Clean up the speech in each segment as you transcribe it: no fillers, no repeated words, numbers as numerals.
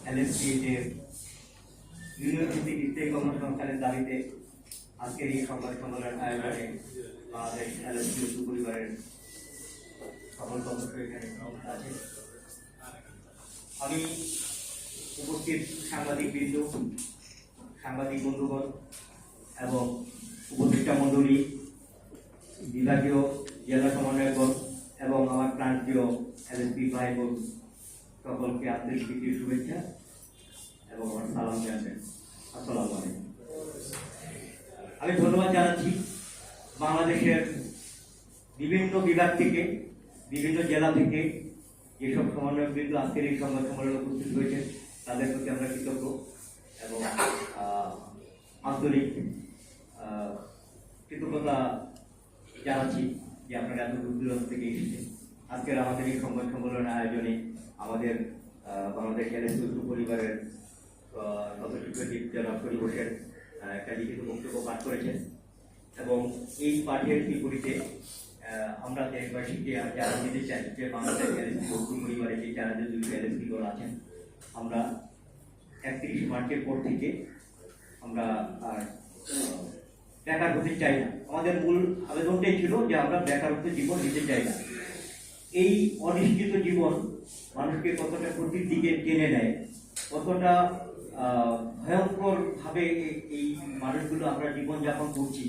এলএসপির union ভিত্তিক স্থায়ী কর্মসংস্থানের দাবিতে আজকের এই সংবাদ সম্মেলন আয়োজনে বাংলাদেশ এলএসপি পরিবারের সকল সদস্য এখানে আছে। আমি উপস্থিত সাংবাদিক বৃন্দ, সাংবাদিক বন্ধুগণ এবং উপদেষ্টা মণ্ডলী, বিভাগীয় জেলা সমন্বয়কগণ এবং আমার প্রান্তীয় এলএসপি ভাই বোন সকলকে আন্তরিক প্রীতির শুভেচ্ছা এবং আমার সালাম জানাবেন। আসসালামু আলাইকুম। আমি ধন্যবাদ জানাচ্ছি বাংলাদেশের বিভিন্ন বিভাগ থেকে, বিভিন্ন জেলা থেকে যেসব সমন্বয়কবৃন্দ আজকের এই সংবাদ সম্মেলনে উপস্থিত হয়েছে তাদের প্রতি আমরা কৃতজ্ঞ এবং আন্তরিক কৃতজ্ঞতা জানাচ্ছি যে আপনারা এত দূর দূরান্ত থেকে এসেছেন। আজকের আমাদের এই সংবাদ সম্মেলনের আয়োজনে আমাদের বাংলাদেশ এলএসপি পরিবারের সদস্য সচিব জনাব পরিবেশের একটা লিখিত বক্তব্য পাঠ করেছেন এবং এই পাঠের বিপরীতে আমরা দেশবাসীকে যারা দিতে চাই যে বাংলাদেশ এলএসপি পরিবারে যে 4200 এলএসপি গণ আছেন, আমরা 31 মার্চের পর থেকে আমরা বেকার হতে চাই না। আমাদের মূল আবেদনটাই ছিল যে আমরা বেকারত্ব জীবন নিতে চাই না। এই অনিশ্চিত জীবন মানুষকে কতটা ক্ষতির দিকে টেনে নেয়, কতটা ভয়ঙ্কর ভাবে এই মানুষগুলো আমরা জীবনযাপন করছি,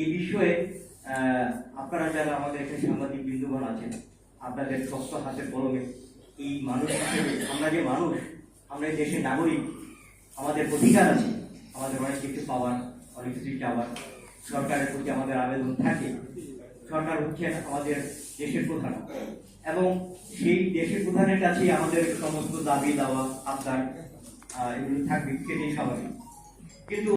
এই বিষয়ে আপনারা যারা আমাদের এখানে সাংবাদিক বৃন্দগণ আছেন, আপনাদের শক্ত হাতের কলমে এই মানুষ হিসেবে আমরা যে মানুষ, আমরা এই দেশের নাগরিক, আমাদের অধিকার আছে, আমাদের অনেক কিছু পাওয়ার, অনেক কিছু চাওয়ার, সরকারের প্রতি আমাদের আবেদন থাকে। সরকার হচ্ছেন আমাদের দেশের প্রধান এবং সেই দেশের প্রধানের কাছেই আমাদের সমস্ত দাবি দাওয়া আবদার এগুলো থাকবে, সেটাই স্বাভাবিক। কিন্তু